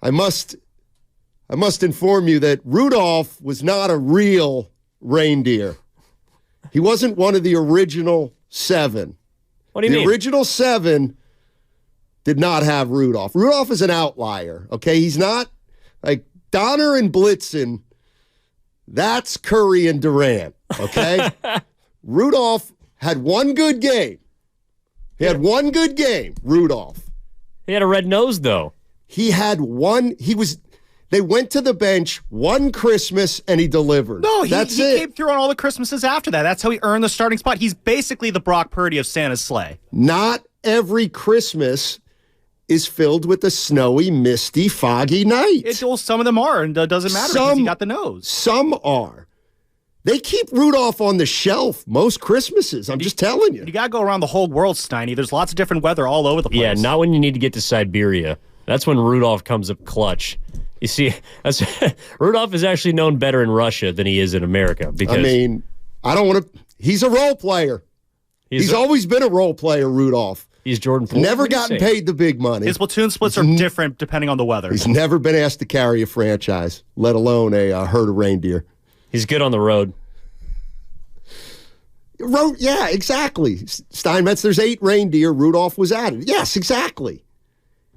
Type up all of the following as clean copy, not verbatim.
I must inform you that Rudolph was not a real reindeer. He wasn't one of the original 7. What do you mean? The original 7 did not have Rudolph. Rudolph is an outlier, okay? He's not like Donner and Blitzen. That's Curry and Durant, okay? Rudolph had one good game. He had one good game, Rudolph. He had a red nose, though. He had one. They went to the bench one Christmas and he delivered. No, he That's it. came through on all the Christmases after that. That's how he earned the starting spot. He's basically the Brock Purdy of Santa's sleigh. Not every Christmas is filled with a snowy, misty, foggy night. Some of them are, and it doesn't matter because he got the nose. Some are. They keep Rudolph on the shelf most Christmases. I'm just telling you. You got to go around the whole world, Steiny. There's lots of different weather all over the place. Yeah, not when you need to get to Siberia. That's when Rudolph comes up clutch. You see, Rudolph is actually known better in Russia than he is in America. Because I don't want to. He's a role player. He's always been a role player, Rudolph. He's Jordan Poole. Never gotten paid the big money. His platoon splits are different depending on the weather. He's never been asked to carry a franchise, let alone a herd of reindeer. He's good on the road. Yeah, exactly. Steinmetz, there's 8 reindeer. Rudolph was added. Yes, exactly.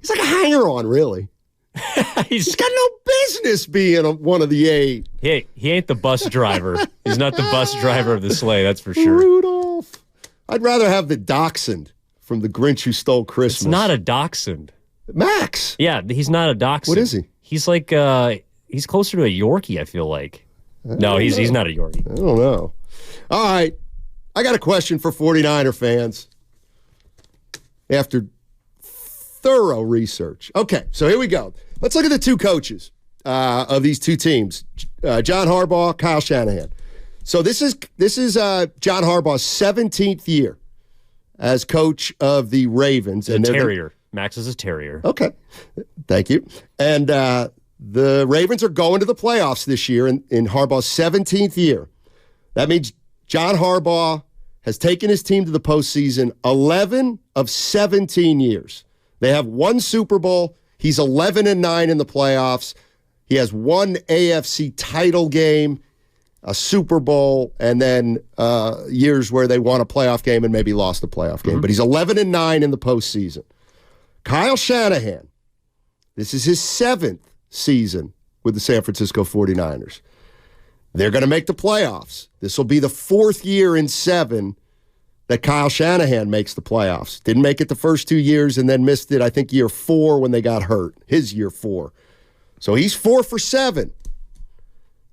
He's like a hanger-on, really. He's got no business being one of the 8. He ain't the bus driver. He's not the bus driver of the sleigh, that's for sure. Rudolph. I'd rather have the dachshund from The Grinch Who Stole Christmas. It's not a dachshund. Max. Yeah, he's not a dachshund. What is he? He's like, he's closer to a Yorkie, I feel like. No, he's not a Yorkie. I don't know. All right. I got a question for 49er fans after thorough research. Okay, so here we go. Let's look at the 2 coaches of these 2 teams, John Harbaugh, Kyle Shanahan. So this is John Harbaugh's 17th year as coach of the Ravens. And terrier. Max is a terrier. Okay, thank you. And the Ravens are going to the playoffs this year in Harbaugh's 17th year. That means John Harbaugh has taken his team to the postseason 11 of 17 years. They have 1 Super Bowl. He's 11-9 in the playoffs. He has 1 AFC title game, a Super Bowl, and then years where they won a playoff game and maybe lost a playoff game. But he's 11-9 in the postseason. Kyle Shanahan, this is his 7th season with the San Francisco 49ers. They're going to make the playoffs. This will be the 4th year in 7 that Kyle Shanahan makes the playoffs. Didn't make it the first 2 years and then missed it, I think, year 4 when they got hurt. His year 4. So he's 4 for 7.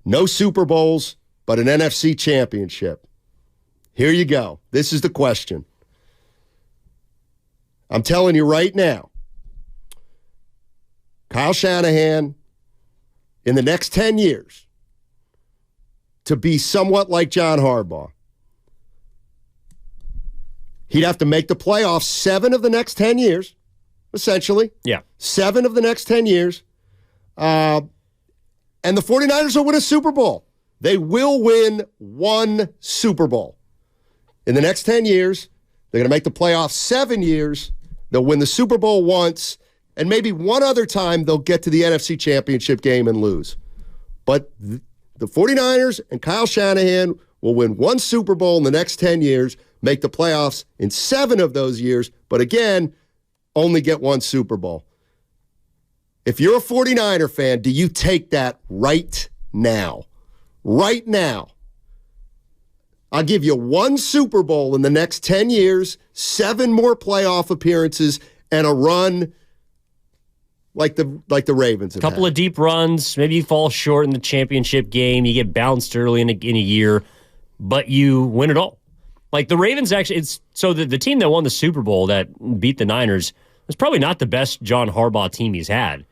No Super Bowls, but an NFC championship. Here you go. This is the question. I'm telling you right now, Kyle Shanahan, in the next 10 years, to be somewhat like John Harbaugh, he'd have to make the playoffs 7 of the next 10 years, essentially. Yeah. 7 of the next 10 years. And the 49ers will win a Super Bowl. They will win 1 Super Bowl. In the next 10 years, they're going to make the playoffs 7 years. They'll win the Super Bowl once, and maybe one other time they'll get to the NFC Championship game and lose. But the 49ers and Kyle Shanahan will win 1 Super Bowl in the next 10 years, make the playoffs in 7 of those years, but again, only get 1 Super Bowl. If you're a 49er fan, do you take that right now? Right now. I'll give you 1 Super Bowl in the next 10 years, 7 more playoff appearances, and a run like the Ravens have A couple had. of deep runs. Maybe you fall short in the championship game. You get bounced early in a year, but you win it all. Like the Ravens actually, the team that won the Super Bowl that beat the Niners was probably not the best John Harbaugh team he's had.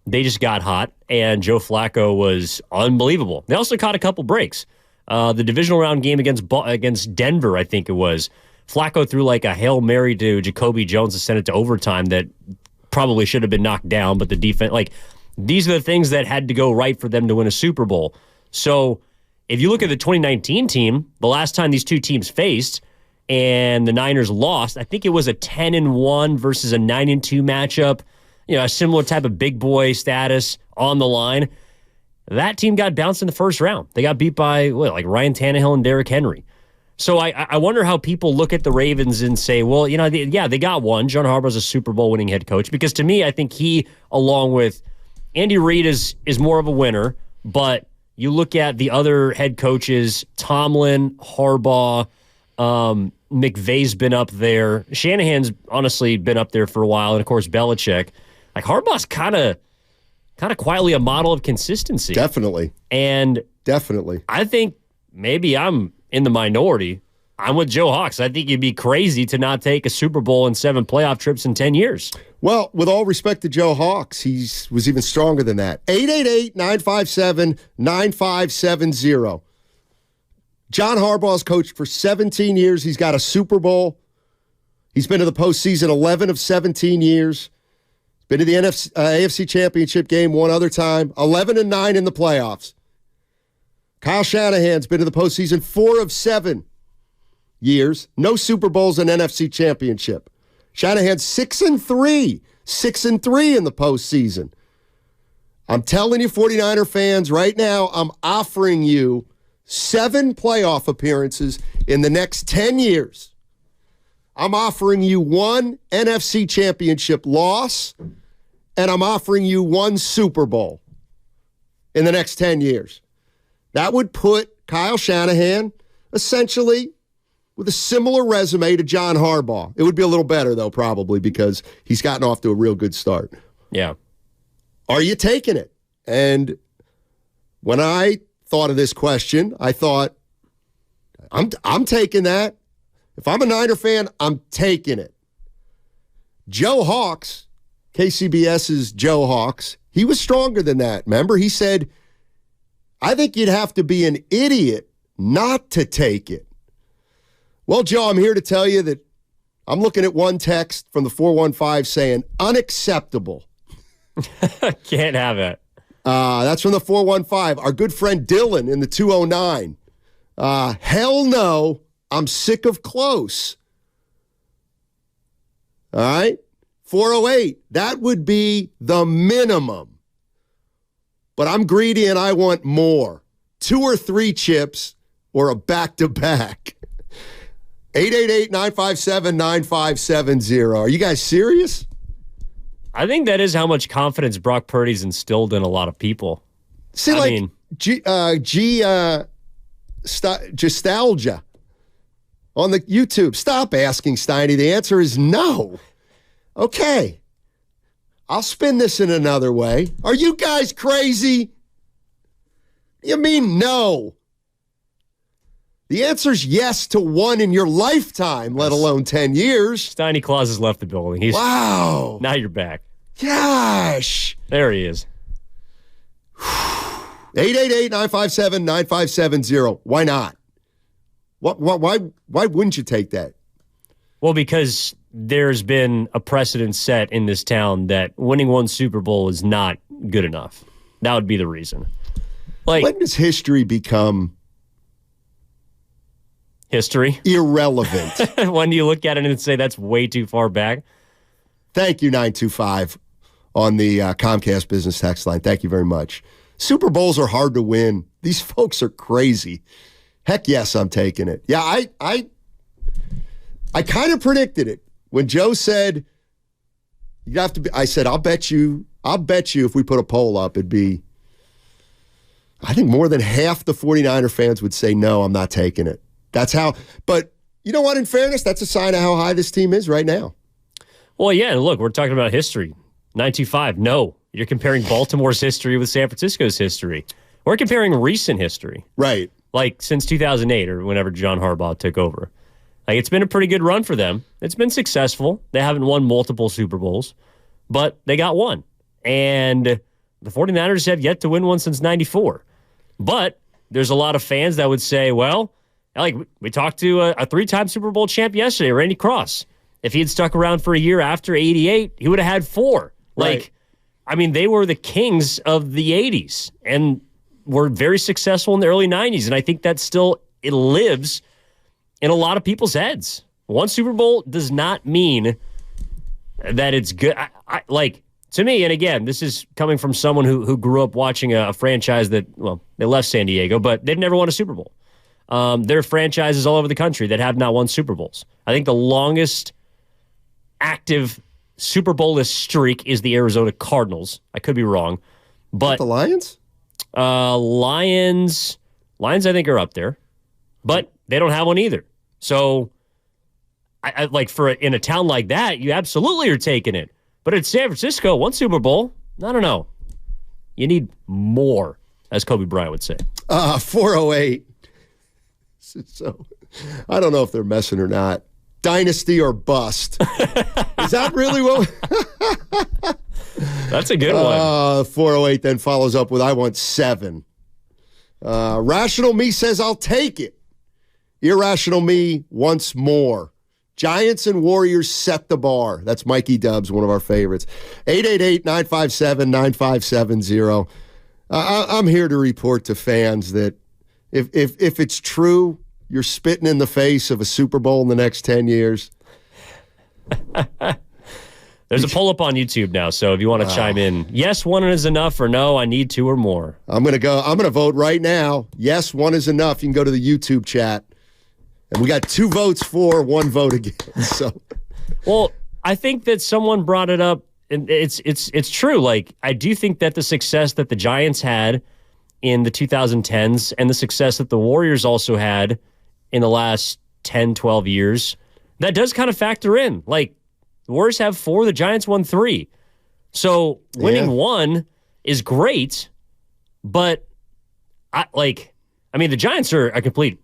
They just got hot, and Joe Flacco was unbelievable. They also caught a couple breaks. The divisional round game against Denver, I think it was, Flacco threw like a Hail Mary to Jacoby Jones to send it to overtime that probably should have been knocked down, but the defense, these are the things that had to go right for them to win a Super Bowl. So if you look at the 2019 team, the last time these two teams faced and the Niners lost, I think it was a 10-1 versus a 9-2 matchup. a similar type of big boy status on the line. That team got bounced in the first round. They got beat by Ryan Tannehill and Derrick Henry. So I wonder how people look at the Ravens and say, well, they got one. John Harbaugh's a Super Bowl winning head coach. Because to me, I think he, along with Andy Reid, is more of a winner. But you look at the other head coaches, Tomlin, Harbaugh, McVay's been up there. Shanahan's honestly been up there for a while. And, of course, Belichick. Like, Harbaugh's kind of quietly a model of consistency. Definitely. And definitely. I think maybe I'm in the minority. I'm with Joe Hawks. I think you'd be crazy to not take a Super Bowl and 7 playoff trips in 10 years. Well, with all respect to Joe Hawks, he was even stronger than that. 888-957-9570. John Harbaugh's coached for 17 years. He's got a Super Bowl. He's been to the postseason 11 of 17 years. Been to the AFC Championship game one other time. 11-9 in the playoffs. Kyle Shanahan's been to the postseason 4 of 7 years. No Super Bowls and NFC Championship. Shanahan's 6-3. 6-3 in the postseason. I'm telling you, 49er fans, right now, I'm offering you 7 playoff appearances in the next 10 years. I'm offering you 1 NFC Championship loss, and I'm offering you 1 Super Bowl in the next 10 years. That would put Kyle Shanahan essentially with a similar resume to John Harbaugh. It would be a little better, though, probably, because he's gotten off to a real good start. Yeah. Are you taking it? And when I thought of this question, I thought, I'm taking that. If I'm a Niner fan, I'm taking it. Joe Hawks, KCBS's Joe Hawks, he was stronger than that. Remember, he said, I think you'd have to be an idiot not to take it. Well, Joe, I'm here to tell you that I'm looking at one text from the 415 saying, unacceptable. Can't have it. That's from the 415. Our good friend Dylan in the 209. Hell no. I'm sick of close. All right? 408. That would be the minimum. But I'm greedy and I want more. 2 or 3 chips or a back-to-back. 888-957-9570. Are you guys serious? I think that is how much confidence Brock Purdy's instilled in a lot of people. See, Gestalgia on the YouTube. Stop asking, Steiny. The answer is no. Okay. I'll spin this in another way. Are you guys crazy? You mean no? The answer's yes to 1 in your lifetime, let alone 10 years. Steiny Claus has left the building. Wow. Now you're back. Gosh. There he is. 888-957-9570. Why not? Why wouldn't you take that? Well, because there's been a precedent set in this town that winning 1 Super Bowl is not good enough. That would be the reason. When does history become history? Irrelevant. When do you look at it and say that's way too far back? Thank you, 925, on the Comcast business text line. Thank you very much. Super Bowls are hard to win. These folks are crazy. Heck yes, I'm taking it. Yeah, I kind of predicted it. When Joe said, you have to be, I said, I'll bet you if we put a poll up, it'd be, I think more than half the 49er fans would say, no, I'm not taking it. That's how, but you know what, in fairness, that's a sign of how high this team is right now. Well, yeah, and look, we're talking about history. 925, no. You're comparing Baltimore's history with San Francisco's history. We're comparing recent history. Right. Like since 2008 or whenever John Harbaugh took over. Like it's been a pretty good run for them. It's been successful. They haven't won multiple Super Bowls, but they got one. And the 49ers have yet to win one since 94. But there's a lot of fans that would say, well, like we talked to a 3-time Super Bowl champ yesterday, Randy Cross. If he had stuck around for a year after 88, he would have had 4. Right. Like, I mean, they were the kings of the 80s and were very successful in the early 90s. And I think that still, it lives in a lot of people's heads. 1 Super Bowl does not mean that it's good. Like, to me, and again, this is coming from someone who grew up watching a franchise that, well, they left San Diego, but they've never won a Super Bowl. There are franchises all over the country that have not won Super Bowls. I think the longest active Super Bowl-less streak is the Arizona Cardinals. I could be wrong. But the Lions? Lions, I think, are up there. But they don't have one either. So, I like in a town like that, you absolutely are taking it. But at San Francisco, one Super Bowl, I don't know. You need more, as Kobe Bryant would say. 408. So, I don't know if they're messing or not. Dynasty or bust. Is that really what? That's a good one. 408 then follows up with, I want 7. Rational Me says, I'll take it. Irrational Me wants more. Giants and Warriors set the bar. That's Mikey Dubs, one of our favorites. 888-957-9570. I'm here to report to fans that if it's true, you're spitting in the face of a Super Bowl in the next 10 years. There's a poll up on YouTube now, so if you want to chime in, yes, 1 is enough, or no, I need 2 or more. I'm gonna vote right now. Yes, 1 is enough. You can go to the YouTube chat. And we got 2 votes for, 1 vote against. So, well, I think that someone brought it up, and it's true. Like, I do think that the success that the Giants had in the 2010s and the success that the Warriors also had in the last 10, 12 years, that does kind of factor in. Like, the Warriors have 4, the Giants won 3. So winning 1 is great, but the Giants are a complete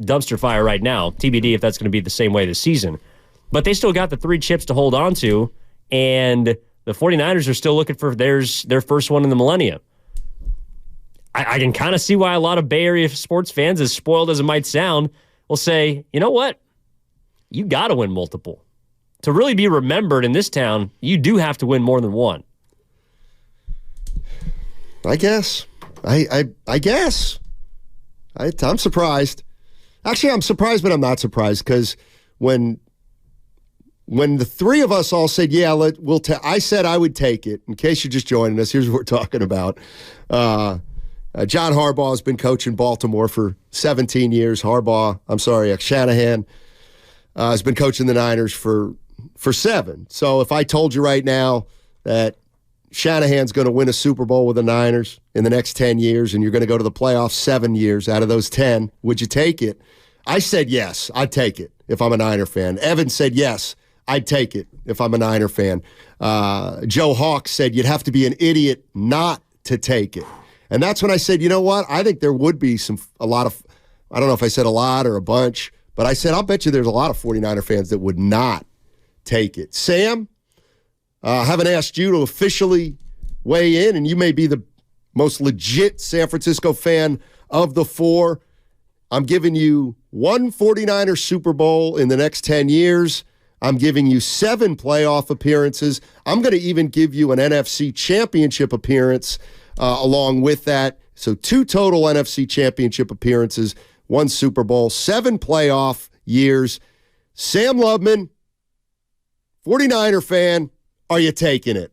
dumpster fire right now. TBD if that's going to be the same way this season. But they still got the 3 chips to hold on to, and the 49ers are still looking for their first one in the millennium. I can kind of see why a lot of Bay Area sports fans, as spoiled as it might sound, will say, you know what? You got to win multiple. To really be remembered in this town, you do have to win more than 1. I guess. I guess. I'm surprised. Actually, I'm surprised, but I'm not surprised, because when the 3 of us all said, yeah, I said I would take it. In case you're just joining us, here's what we're talking about. John Harbaugh has been coaching Baltimore for 17 years. Shanahan has been coaching the Niners for 7. So if I told you right now that Shanahan's going to win a Super Bowl with the Niners in the next 10 years, and you're going to go to the playoffs 7 years out of those 10, would you take it? I said yes, I'd take it if I'm a Niner fan. Evan said yes, I'd take it if I'm a Niner fan. Joe Hawk said you'd have to be an idiot not to take it. And that's when I said, you know what? I think there would be a lot of, I don't know if I said a lot or a bunch, but I said, I'll bet you there's a lot of 49er fans that would not take it. Sam, I haven't asked you to officially weigh in, and you may be the most legit San Francisco fan of the 4. I'm giving you 1 49er Super Bowl in the next 10 years. I'm giving you 7 playoff appearances. I'm going to even give you an NFC championship appearance along with that. So 2 total NFC championship appearances, 1 Super Bowl, 7 playoff years. Sam Lubman, 49er fan, are you taking it?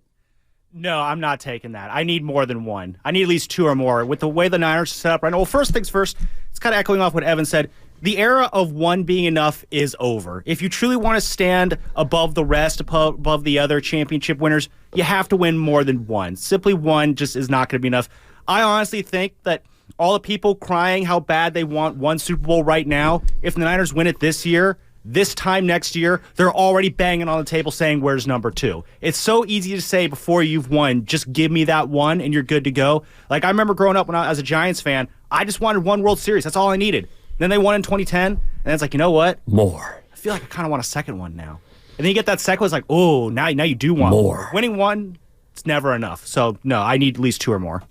No, I'm not taking that. I need more than 1. I need at least 2 or more. With the way the Niners are set up right now, well, first things first, it's kind of echoing off what Evan said. The era of 1 being enough is over. If you truly want to stand above the rest, above the other championship winners, you have to win more than 1. Simply 1 just is not going to be enough. I honestly think that all the people crying how bad they want 1 Super Bowl right now, if the Niners win it this year, this time next year, they're already banging on the table saying, where's number 2? It's so easy to say before you've won, just give me that 1 and you're good to go. Like, I remember growing up when I was a Giants fan, I just wanted 1 World Series. That's all I needed. Then they won in 2010, and it's like, you know what? More. I feel like I kind of want a second one now. And then you get that second one, it's like, oh, now you do want more. Winning 1, it's never enough. So, no, I need at least 2 or more.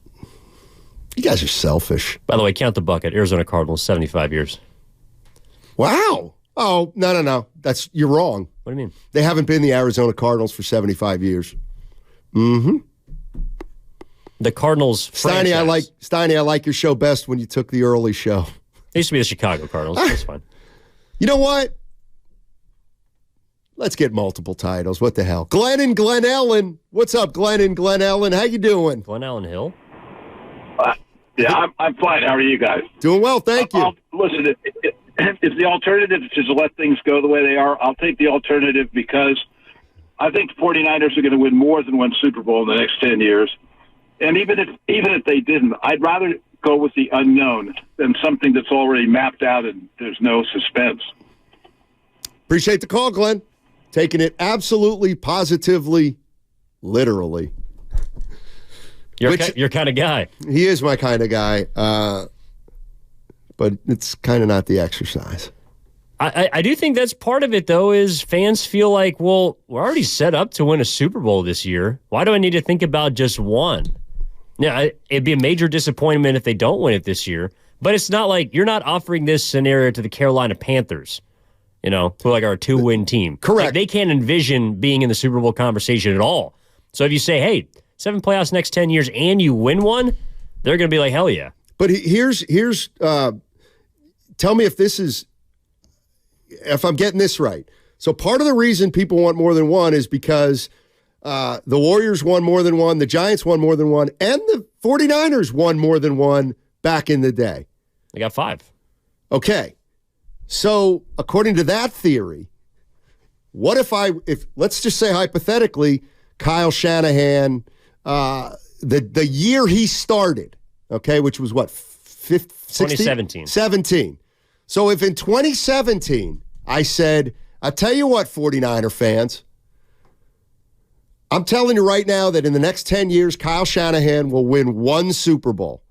You guys are selfish. By the way, count the bucket. Arizona Cardinals, 75 years. Wow. Oh, no. You're wrong. What do you mean? They haven't been the Arizona Cardinals for 75 years. Mm-hmm. The Cardinals franchise. Steiny, I like your show best when you took the early show. It used to be the Chicago Cardinals. That's fine. You know what? Let's get multiple titles. What the hell? Glenn and Glen Ellen. What's up, Glenn and Glen Ellen? How you doing? Glen Ellen Hill? Yeah, I'm fine. How are you guys? Doing well, thank you. Listen, if the alternative is to let things go the way they are, I'll take the alternative because I think the 49ers are going to win more than one Super Bowl in the next 10 years. And even if they didn't, I'd rather go with the unknown than something that's already mapped out and there's no suspense. Appreciate the call, Glenn. Taking it absolutely, positively, literally. You're kind of guy. He is my kind of guy, but it's kind of not the exercise. I do think that's part of it, though, is fans feel like, well, we're already set up to win a Super Bowl this year. Why do I need to think about just one? Yeah, it'd be a major disappointment if they don't win it this year. But it's not like you're not offering this scenario to the Carolina Panthers, who are a 2-win team. Correct. Like, they can't envision being in the Super Bowl conversation at all. So if you say, hey, 7 playoffs next 10 years and you win one, they're going to be like, hell yeah. But here's tell me if I'm getting this right. So part of the reason people want more than one is because the Warriors won more than one, the Giants won more than one, and the 49ers won more than one back in the day. They got 5. Okay. So according to that theory, what if let's just say hypothetically, Kyle Shanahan, the year he started, okay, which was what, 2017. 17. So if in 2017 I said, I'll tell you what, 49er fans, I'm telling you right now that in the next 10 years, Kyle Shanahan will win 1 Super Bowl.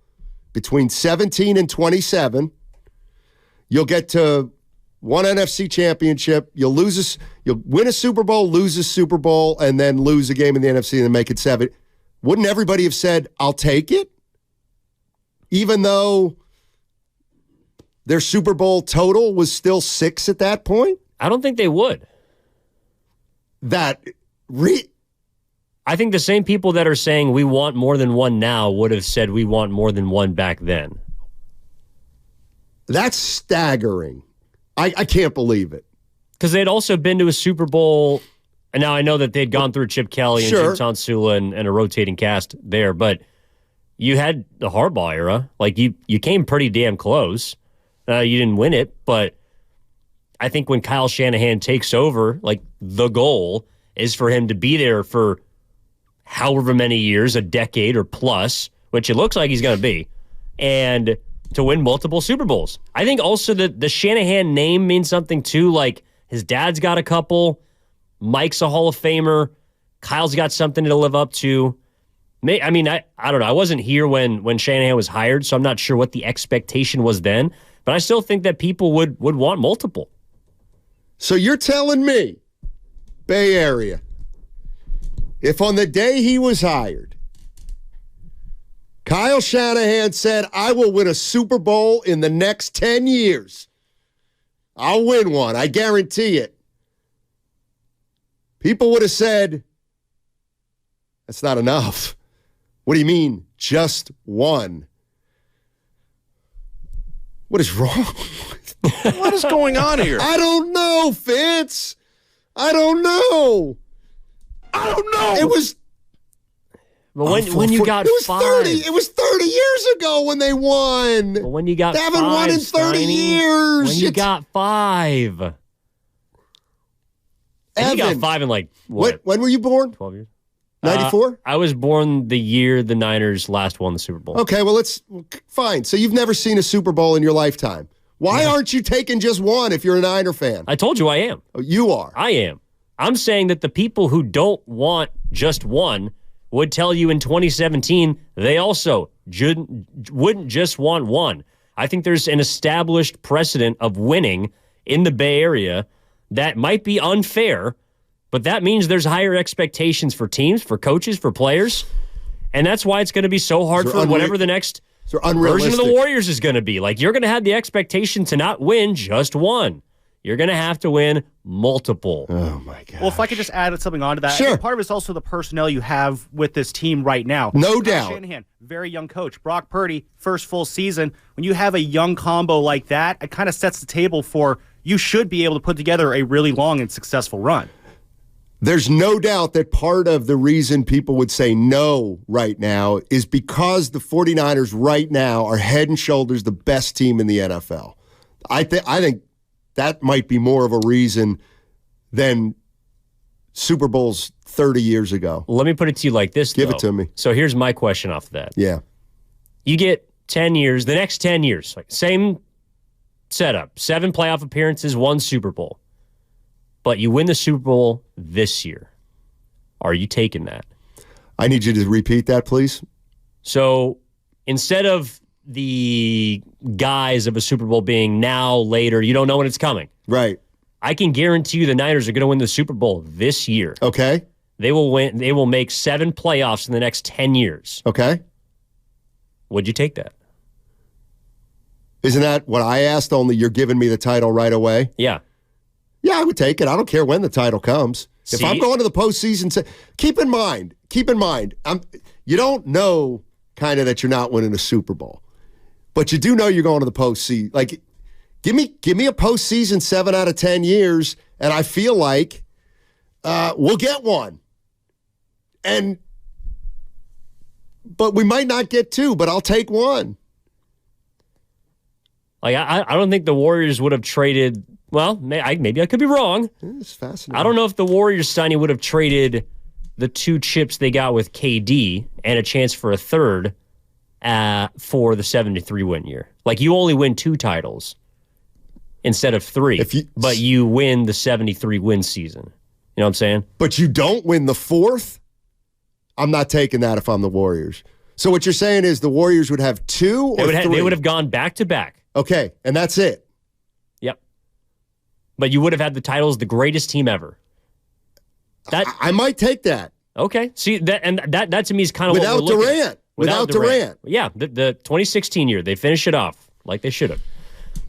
Between 17 and 27, you'll get to 1 NFC championship. You'll win a Super Bowl, lose a Super Bowl, and then lose a game in the NFC and then make it 7. Wouldn't everybody have said, I'll take it? Even though their Super Bowl total was still 6 at that point? I don't think they would. I think the same people that are saying we want more than one now would have said we want more than one back then. That's staggering. I can't believe it. Because they'd also been to a Super Bowl, and now I know that they'd gone through Chip Kelly and Jim Tonsula and a rotating cast there, but you had the Harbaugh era. Like, you came pretty damn close. You didn't win it, but I think when Kyle Shanahan takes over, like, the goal is for him to be there for however many years, a decade or plus, which it looks like he's going to be, and to win multiple Super Bowls. I think also that the Shanahan name means something too. Like, his dad's got a couple, Mike's a Hall of Famer, Kyle's got something to live up to. I mean, I don't know. I wasn't here when Shanahan was hired, so I'm not sure what the expectation was then, but I still think that people would want multiple. So you're telling me, Bay Area, if on the day he was hired, Kyle Shanahan said, I will win a Super Bowl in the next 10 years. I'll win one. I guarantee it. People would have said, that's not enough. What do you mean, just one? What is wrong? What is going on here? I don't know, Fitz. I don't know. It was... But when you got 5. It was 30 years ago when they won. But when you got 5, they haven't won in 30 years. When you got 5. And you got 5 in like, what? When were you born? 12 years. 94? I was born the year the Niners last won the Super Bowl. Okay, well, fine. So you've never seen a Super Bowl in your lifetime. Why aren't you taking just one if you're a Niner fan? I told you I am. Oh, you are. I am. I'm saying that the people who don't want just one would tell you in 2017 they also wouldn't just want one. I think there's an established precedent of winning in the Bay Area that might be unfair, but that means there's higher expectations for teams, for coaches, for players, and that's why it's going to be so hard for whatever the next version of the Warriors is going to be. Like, you're going to have the expectation to not win just one. You're going to have to win multiple. Oh, my God. Well, if I could just add something onto that. Sure. I think part of it's also the personnel you have with this team right now. No doubt. Shanahan, very young coach. Brock Purdy, first full season. When you have a young combo like that, it kind of sets the table for you should be able to put together a really long and successful run. There's no doubt that part of the reason people would say no right now is because the 49ers right now are head and shoulders the best team in the NFL. I think that might be more of a reason than Super Bowls 30 years ago. Let me put it to you like this, Give it to me. So here's my question off of that. Yeah. You get 10 years, the next 10 years, like same setup, 7 playoff appearances, 1 Super Bowl. But you win the Super Bowl this year. Are you taking that? I need you to repeat that, please. So instead of the guise of a Super Bowl being now, later, you don't know when it's coming. Right. I can guarantee you the Niners are going to win the Super Bowl this year. Okay. They will win. They will make 7 playoffs in the next 10 years. Okay. Would you take that? Isn't that what I asked, only you're giving me the title right away? Yeah. Yeah, I would take it. I don't care when the title comes. See? If I'm going to the postseason, keep in mind, you don't know kind of that you're not winning a Super Bowl, but you do know you're going to the postseason. Like, give me a postseason 7 out of 10 years, and I feel like we'll get one. But we might not get 2, but I'll take 1. Like I don't think the Warriors would have traded. Well, maybe I could be wrong. It's fascinating. I don't know if the Warriors, Steiny, would have traded the 2 chips they got with KD and a chance for a third for the 73-win year. Like, you only win 2 titles instead of 3, but you win the 73-win season. You know what I'm saying? But you don't win the 4th? I'm not taking that if I'm the Warriors. So what you're saying is the Warriors would have 2 or 3? They would have gone back-to-back. Okay, and that's it. Yep. But you would have had the titles, the greatest team ever. I might take that. Okay. See, that to me is kind of without what we're looking Durant. at. Without Durant. Yeah, the 2016 year, they finish it off like they should have.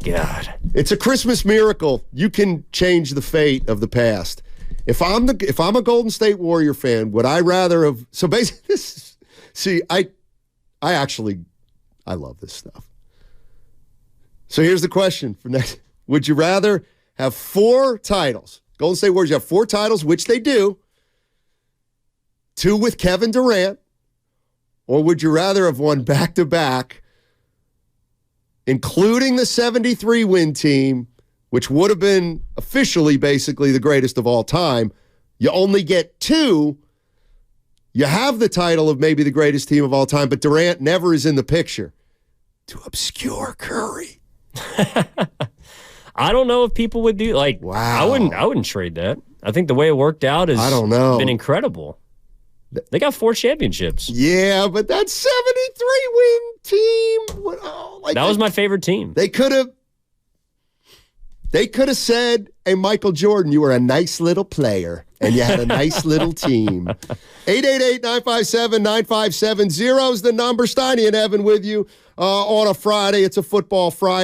God. It's a Christmas miracle. You can change the fate of the past. If I'm a Golden State Warrior fan, would I rather have? So basically, I love this stuff. So here's the question for next: would you rather have 4 titles? Golden State Warriors have 4 titles, which they do. 2 with Kevin Durant, or would you rather have won back-to-back, including the 73-win team, which would have been officially basically the greatest of all time? You only get 2. You have the title of maybe the greatest team of all time, but Durant never is in the picture. To obscure Curry. I don't know if people would do wow. I wouldn't trade that. I think the way it worked out has been incredible. They got 4 championships. Yeah, but that 73-win team. That was my favorite team. They could have said, hey, Michael Jordan, you were a nice little player, and you had a nice little team. 888-957-9570 is the number. Steiny and Evan with you on a Friday. It's a football Friday.